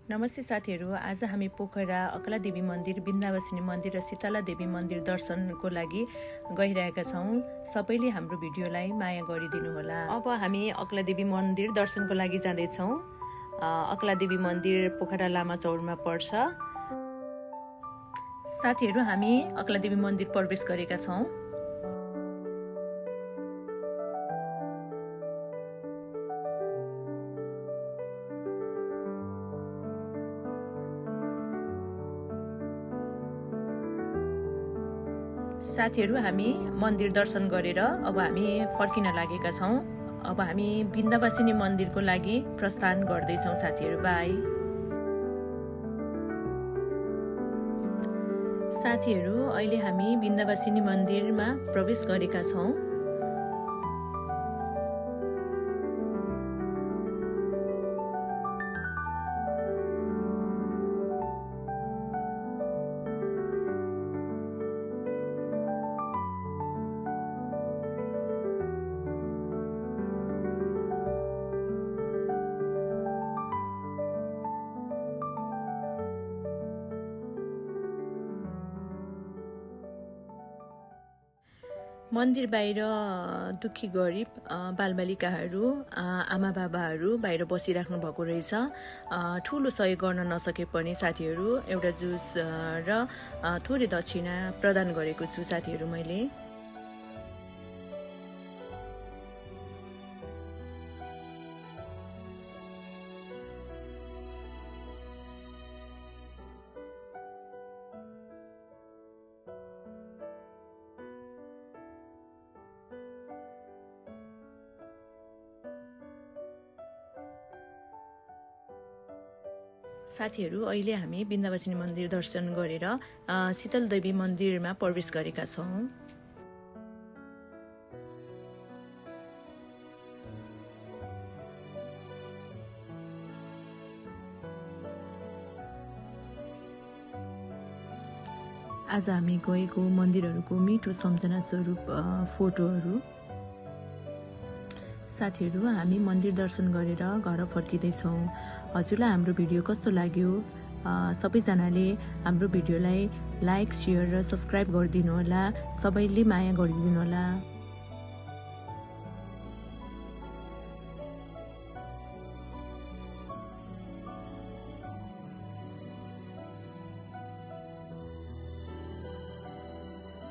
नमस्ते साथीहरू, आज हामी पोखरा अकला देवी मन्दिर, बिन्दावासिनी मन्दिर र शीतला देवी मन्दिर दर्शनको लागि गइरहेका छौँ। सबैले हाम्रो भिडियोलाई माया गरिदिनु होला। अब हामी अकला देवी मन्दिर दर्शनको लागि जाँदैछौँ। अकला देवी मन्दिर पोखरा लामा चौरमा पर्छ। साथीहरू, हामी अकला देवी मन्दिर प्रवेश गरेका छौँ। साथीहरू, हामी मन्दिर दर्शन गरेर अब हामी फर्किन लागेका छौँ। अब हामी बिन्दावासिनी मन्दिरको लागि प्रस्थान गर्दैछौँ। साथीहरू, बाई। साथीहरू, अहिले हामी बिन्दावासिनी मन्दिरमा प्रवेश गरेका छौँ। मन्दिर बाहिर दुखी गरिब बालबालिकाहरू, आमा बाबाहरू बाहिर बसिराख्नु भएको रहेछ। ठुलो सहयोग गर्न नसके पनि साथीहरू एउटा जुस र थोरै दक्षिणा प्रदान गरेको छु साथीहरू मैले। साथीहरू, अहिले हामी बिन्दावासिनी मन्दिर दर्शन गरेर शीतल देवी मन्दिरमा प्रवेश गरेका छौँ। आज हामी गएको मन्दिरहरूको मिठो सम्झना स्वरूप फोटोहरू। साथीहरू, हामी मन्दिर दर्शन गरेर घर फर्किँदैछौँ। हजुरलाई हाम्रो भिडियो कस्तो लाग्यो? सबैजनाले हाम्रो भिडियोलाई लाइक, सेयर र सब्सक्राइब गरिदिनु होला। सबैले माया गरिदिनु होला।